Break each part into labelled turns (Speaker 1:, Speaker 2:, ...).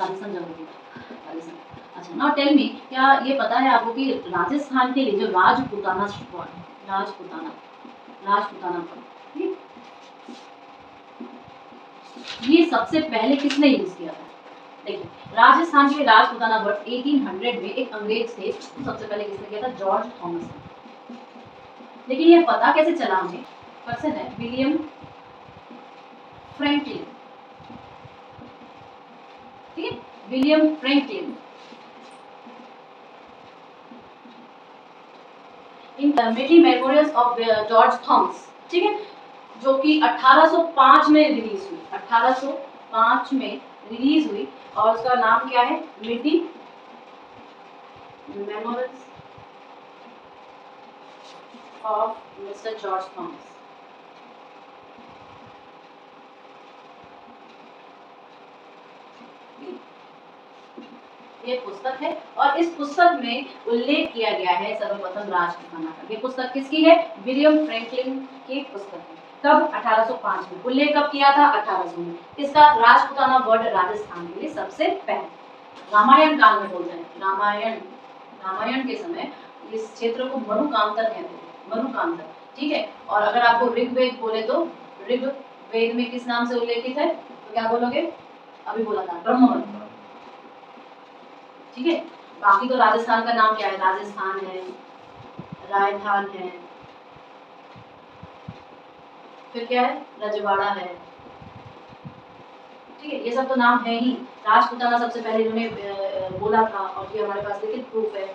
Speaker 1: राजस्थान जगह था, राजस्थान। अच्छा, नाउ टेल मी, क्या ये पता है आपको कि राजस्थान के लिए जो राजपूताना वर्ड, राजपूताना, राजपूताना वर्ड, ठीक, ये सबसे पहले किसने यूज किया था? देखिए, राजस्थान के राजपूताना वर्ड 1800 में एक अंग्रेज थे, सबसे पहले किसने किया था? जॉर्ज थॉमस ने। लेकिन ये पता कैसे चला हमें? पर्सन है विलियम फ्रैंकलिन, ठीक है, William Franklin in Matty memorials of George Thomas, ठीक है, जो कि 1805 में रिलीज हुई, 1805 में रिलीज हुई, और उसका नाम क्या है? Matty memorials of mister George Thomas. ये पुस्तक है, और इस पुस्तक में उल्लेख किया गया है सर्वप्रथम राजपूताना का। ये पुस्तक किसकी है? विलियम फ्रैंकलिन की पुस्तक है। कब? 1805 में। उल्लेख कब किया था? 1800 में। इसका राजपूताना वर्ड राजस्थान के लिए सबसे पहले रामायण काल में बोलते हैं। रामायण के समय इस क्षेत्र को मरुकांतर कहते हैं, मरुकांतर, ठीक है। और अगर आपको ऋग्वेद बोले तो ऋग्वेद में किस नाम से उल्लेखित है? तो क्या बोलोगे? अभी बोला था, ब्रह्मवर्ण, ठीक है। बाकी तो राजस्थान का नाम क्या है? राजस्थान है, राजस्थान है, फिर क्या है? रजवाड़ा है, ठीक है। ये सब तो नाम है ही। राजपूताना सबसे पहले इन्होंने बोला था, और ये हमारे पास लिखित प्रूफ है।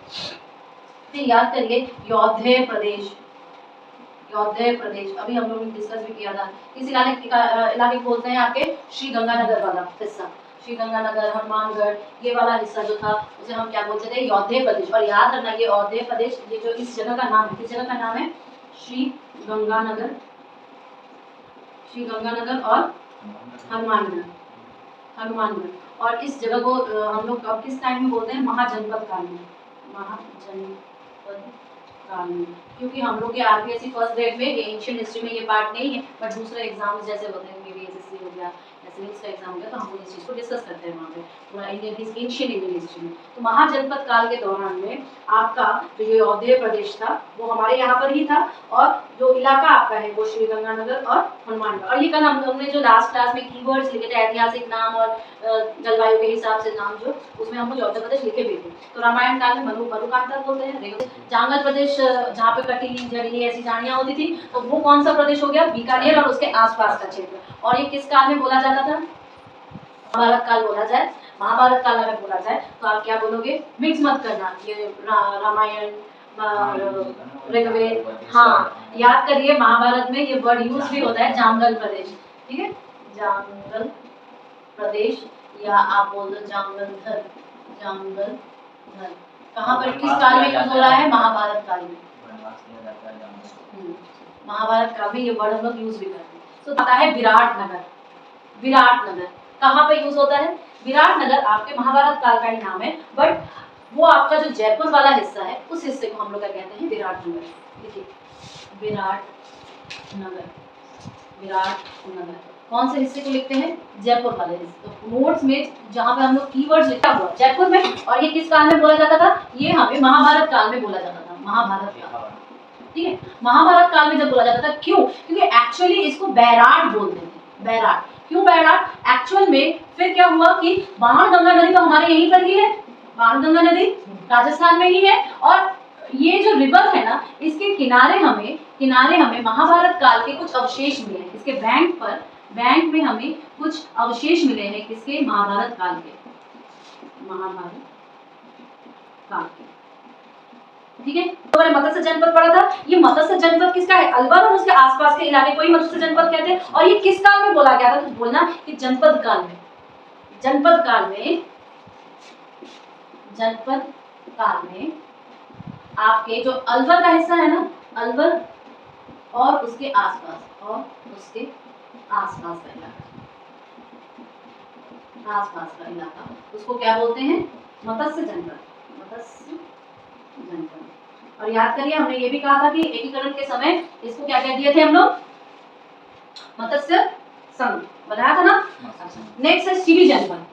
Speaker 1: फिर याद करिए यौधेय प्रदेश, यौधेय प्रदेश अभी हम लोगों ने डिस्कस भी किया था। इस इलाके को बोलते हैं आपके श्री गंगानगर वाला हिस्सा, श्री गंगानगर, हनुमानगढ़, ये वाला हिस्सा जो था उसे हम क्या बोलते थे? यौधेय प्रदेश। और याद रखना ये यौधेय प्रदेश, ये जो इस जगह का नाम है, किस जगह का नाम है? श्री गंगानगर, श्री गंगानगर और हनुमानगढ़, हनुमानगढ़। और इस जगह को हम लोग अब किस टाइम में बोलते हैं? महाजनपद काल में, महाजनपद काल में। क्योंकि हम लोग के आरपीएससी फर्स्ट ग्रेड में ये एंशिएंट हिस्ट्री में ये पार्ट नहीं है, बट दूसरे एग्जाम्स जैसे होते हैं बीबीएसएससी हो गया, सिविल्स का एग्जाम हो गया, तो हम लोग इस चीज को डिस्कस करते हैं वहाँ पे पूरा Indian history, ancient Indian history में। तो महाजनपद काल के दौरान में आपका जो ये यौधेय प्रदेश था वो हमारे यहाँ पर ही था, और जो इलाका आपका है वो श्री गंगानगर और हनुमानगढ़। और ये कल हम लोग ने जो लास्ट क्लास में कीवर्ड्स लिखे थे, ऐतिहासिक नाम और जलवायु के हिसाब से नाम, जो उसमें हम लोग यौधेय प्रदेश लिखे भी थे। तो रामायण काल में मरुकांतर बोलते हैं। जांगल प्रदेश, जहाँ पे कटीली, जड़ीली ऐसी झाड़ियाँ होती थी, तो वो कौन सा प्रदेश हो गया? बीकानेर और उसके आसपास का क्षेत्र। और ये किस काल में बोला जाता था? महाभारत काल बोला जाए। महाभारत काल अगर बोला जाए तो आप क्या बोलोगे? मिक्स मत करना, ये रामायण, ऋग्वेद, हाँ याद करिए महाभारत में ये वर्ड यूज भी होता है, जांगल प्रदेश, ठीक है, जांगल प्रदेश, या आप बोल दो जांगलधर, जांगलधर। कहाँ पर, किस काल में यूज हो रहा है? महाभारत काल में। महाभारत काल में ये वर्ड हम लोग यूज भी करते हैं। तो पता है विराटनगर, विराटनगर कहाँ पे यूज होता है? विराटनगर आपके महाभारत काल का ही नाम है, बट वो आपका जो जयपुर वाला हिस्सा है उस हिस्से को हम लोग क्या कहते हैं? विराटनगर। देखिए विराटनगर, विराटनगर कौन से हिस्से को लिखते हैं? जयपुर वाले हिस्से। तो नोट्स में जहाँ पे हम लोग कीवर्ड्स लिखा हुआ जयपुर में, और ये किस काल में बोला जाता था? ये हमें महाभारत काल में बोला जाता था, महाभारत काल, ठीक है। महाभारत काल में जब बोला जाता था, क्यों? क्योंकि एक्चुअली इसको बैराट बोलते थे, बैराट। क्यों बैराट? एक्चुअल में फिर क्या हुआ कि बाणगंगा नदी तो हमारे यहीं पर ही है, बाणगंगा नदी राजस्थान में ही है, और ये जो रिवर है ना, इसके किनारे हमें महाभारत काल के कुछ अवशेष मिले हैं। इसके बैंक में हमें कुछ अवशेष मिले हैं, किसके? महाभारत काल के, महाभारत काल के, ठीक है। तो मैंने मत्स्य जनपद पढ़ा था, ये मत्स्य जनपद किसका है? अलवर और उसके आसपास के इलाके को ही मत्स्य जनपद कहते हैं। और ये किस काल में बोला गया था? तो बोलना कि जनपद काल में, जनपद काल में, जनपद काल में आपके जो अलवर का हिस्सा है ना, अलवर और उसके आसपास, और उसके आसपास का इलाका, आसपास का इलाका, उसको क्या बोलते हैं? मत्स्य जनपद, मत्स्य जनपद। और याद करिए हमने ये भी कहा था कि एकीकरण के समय इसको क्या कह दिए थे हम लोग? मत्स्य संघ बनाया था ना। नेक्स्ट है सीवी जनपद,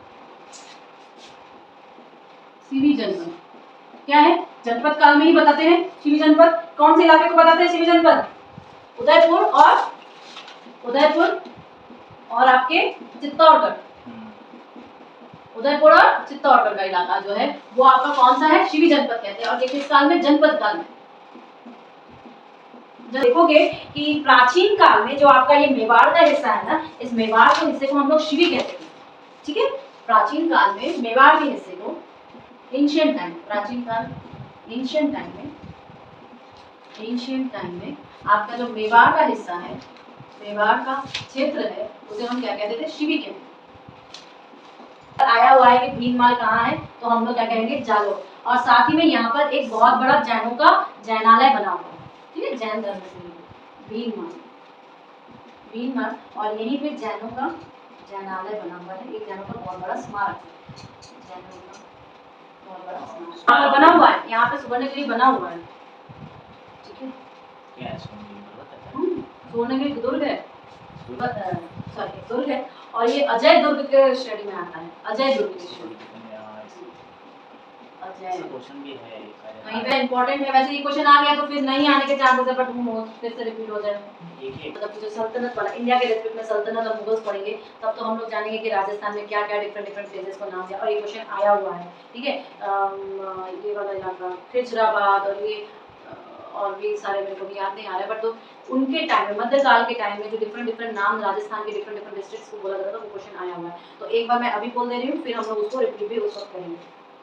Speaker 1: शिवी जनपद क्या है? जनपद काल में ही बताते हैं शिवी जनपद। कौन से इलाके को बताते हैं शिवी जनपद? उदयपुर और आपके चित्तौड़गढ़। उदयपुर और चित्तौड़गढ़ का इलाका जो है वो आपका कौन सा है? शिवी जनपद कहते हैं। और ये किस काल में? जनपद काल में। देखोगे कि प्राचीन काल में जो आपका ये मेवाड़ का हिस्सा है ना, इस मेवाड़ के हिस्से को हम लोग शिवी कहते हैं। ठीक है, प्राचीन काल में मेवाड़ के हिस्से को एंशिएंट टाइम, प्राचीन काल एंशिएंट टाइम में आपका जो मेवाड़ का हिस्सा है, मेवाड़ का क्षेत्र है, उसे हम क्या कहते थे? शिवी कहते हैं। आया हुआ है कि भीनमाल कहाँ है, तो हम लोग क्या कहेंगे? जालोर। और साथ ही में यहाँ पर एक बहुत बड़ा जैनों का जैनालय बना हुआ है। ठीक है, जैन धर्म से भीनमाल और यहीं पे जैनों का जैनालय बना हुआ है। एक जैनों का बहुत बड़ा स्मारक है, जैनों का बहुत बड़ा स्मारक यहाँ पर बना हुआ है। यहाँ पे सुवर्णगिरी बना हुआ है। ठीक है,
Speaker 2: क्या है
Speaker 1: सुवर्णगिरी दुर्ग है, सॉरी दुर्ग है। और ये अजय दुर्ग के श्रेणी में आता है। अजय दुर्ग की श्रेणी, अजय
Speaker 2: क्वेश्चन भी है
Speaker 1: कहीं पे इंपॉर्टेंट है। वैसे ये क्वेश्चन आ गया तो फिर नहीं आने के चांसेस है, बट फिर से रिपीट हो जाए। मतलब जो सल्तनत वाला इंडिया के रेस्पेक्ट में सल्तनत और मुगल्स पढ़ेंगे तब तो हम लोग जानेंगे कि राजस्थान में क्या क्या डिफरेंट फेजेस को नाम दिया। और ये क्वेश्चन आया हुआ है। ठीक है, ये वाला इलाका खिजराबाद और ये और भी सारे मेरे को भी याद नहीं आ रहा है, बट तो उनके टाइम में, मध्यकाल के टाइम में जो डिफरेंट नाम राजस्थान के डिफरेंट डिस्ट्रिक्ट्स को बोला जाता था, वो क्वेश्चन आया हुआ है। तो एक बार मैं अभी बोल दे रही हूँ, फिर हम लोग उसको रिपीट भी उस वक्त करेंगे।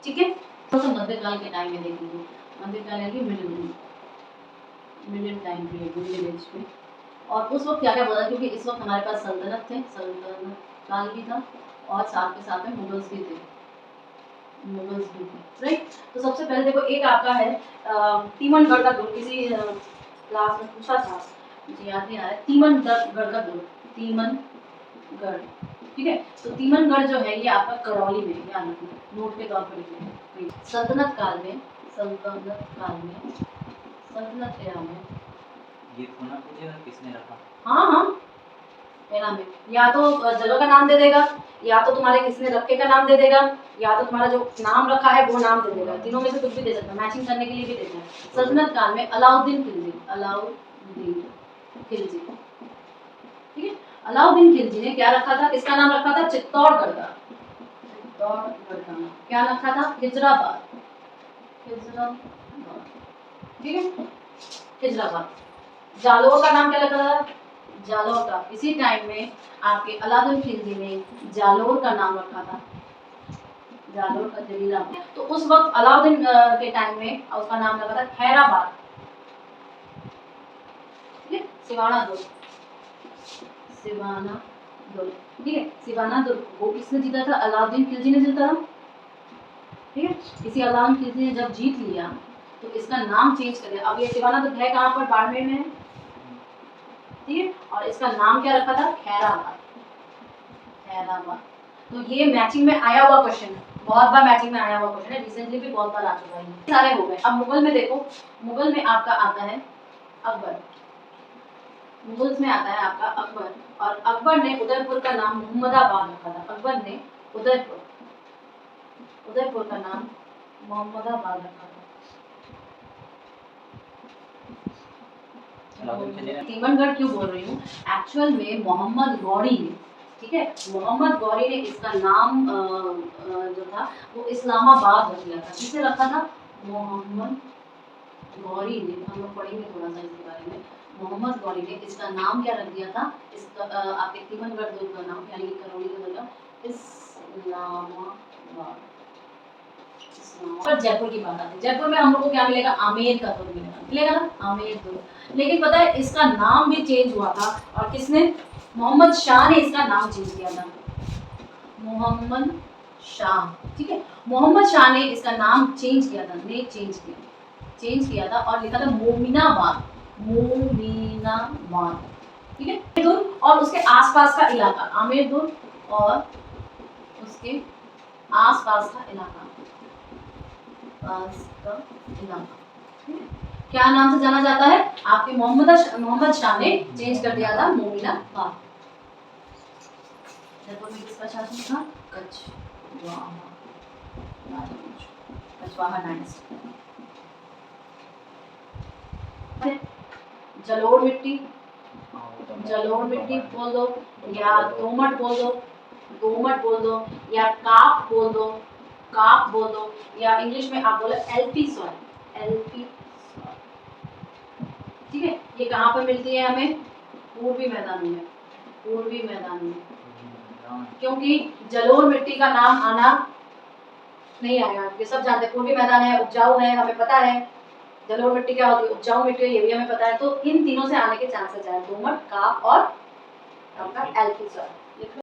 Speaker 1: ठीक है, तो मध्यकाल के टाइम में देख लीजिए, मध्यकाल यानी middle time period, middle age में। और उस वक्त क्या क्या बोला, क्योंकि इस वक्त हमारे पास सल्तनत थे, सल्तनत काल भी था और साथ के साथ में मुगल्स भी थे, राइट। तो सबसे पहले देखो, एक आपका है तीमनगढ़ का दुर्ग। किसी क्लास में पूछा था, मुझे याद नहीं आ रहा है, तीमनगढ़ का दुर्ग, तीमनगढ़। ठीक है, तो तीमनगढ़ जो है ये आपका करौली में, याद रखना, नोट के तौर पर लिखिए। सल्तनत काल में सल्तनत एरा में
Speaker 2: ये होना पूछेगा किसने रखा?
Speaker 1: हाँ एरा में या तो जगह का नाम दे देगा, या तो तुम्हारे किसने रखे का नाम दे देगा, या तो तुम्हारा जो नाम रखा है वो नाम दे देगा। तीनों में से कुछ भी दे सकता है, मैचिंग करने के लिए भी देता है। सल्तनत काल में अलाउद्दीन खिलजी। ठीक है, अलाउद्दीन खिलजी ने क्या रखा था? किसका नाम रखा था? चित्तौड़गढ़ का नाम क्या रखा था? खिजराबाद। ठीक है, खिजराबाद। जालोर का नाम क्या रखा था? जालोर का। इसी टाइम में आपके अलाउद्दीन खिलजी ने जालोर का नाम रखा था, जालोर का जलीला। तो उस वक्त अलाउद्दीन के टाइम में उसका नाम रखा था खैराबाद। ठीक है, सिवाना दुर्ग। ठीक है, सिवाना दुर्ग वो किसने जीता था? अलाउद्दीन खिलजी ने जीता था। ठीक है, इसी अलाउद्दीन खिलजी ने जब जीत लिया तो इसका नाम चेंज कर दिया। अब ये सिवाना दुर्ग है कहाँ पर? बाड़मेर में है। ठीक है, और इसका नाम क्या रखा था? खैराबाद। तो ये मैचिंग में आया हुआ क्वेश्चन है, बहुत बार मैचिंग में आया हुआ क्वेश्चन है, रिसेंटली भी बहुत बार आ चुका है। सारे हो गए। अब मुगल में देखो, मुगल में आपका आता है अकबर। मुगल्स में आता है आपका अकबर, और अकबर ने उदयपुर का नाम मोहम्मदाबाद रखा था। अकबर ने उदयपुर का नाम मोहम्मदाबाद रखा था। तीमनगढ़ क्यों बोल रही हूँ? एक्चुअल में मोहम्मद गौरी ने, ठीक है, मोहम्मद गौरी ने इसका नाम जो था वो इस्लामाबाद रख दिया था। किसे रखा था? मोहम्मद गौरी ने, हम लोग पढ़ेंगे थोड़ा सा इसके बारे में। मोहम्मद गौरी ने इसका नाम क्या रख दिया था? इसका आपके तीमनगढ़ दुर्ग का नाम, यानी कि करौली का दुर्ग, इस्लामाबाद। पर जयपुर की बात आती है, जयपुर में हम लोग को क्या मिलेगा? आमेर का दुर्ग मिलेगा ना, आमेर दुर्ग। लेकिन पता है इसका नाम भी चेंज हुआ था, और किसने? मोहम्मद शाह ने इसका नाम चेंज किया था, मोहम्मद शाह। ठीक है, मोहम्मद शाह ने इसका नाम चेंज किया था, चेंज किया था और लिखा था मोमिनाबाद। ठीक है, दुर्ग और उसके आसपास का इलाका, आमेर दुर्ग और उसके आसपास का इलाका, क्या नाम से जाना जाता है? आपके मोहम्मद शाह ने चेंज कर दिया था, मोमिनाबाद। जयपुर में किसका शासन था? कच्छ। कुशवाहा डायनेस्टी। जलोढ़ मिट्टी,
Speaker 2: हाँ, वो तो
Speaker 1: जलोढ़ मिट्टी
Speaker 2: दोमट।
Speaker 1: बोल दो, या दोमट बोल दो, दोमट बोल दो, या काप बोल दो, काप बोल दो, या इंग्लिश में आप बोलो एल्पी सॉइल, एल्पी सॉइल। ठीक है, ये कहाँ पर मिलती है हमें? पूर्वी मैदानों में, पूर्वी मैदानों में, क्योंकि जलोढ़ मिट्टी का नाम आना नहीं आएगा, ये सब जानते हैं पूर्वी मैदान है, उपजाऊ है, हमें पता है जलोढ़ मिट्टी क्या होती है, उपजाऊ मिट्टी है, ये भी हमें पता है। तो इन तीनों से आने के चांसेस है, दोमट, काप और आपका एल्पी सॉइल।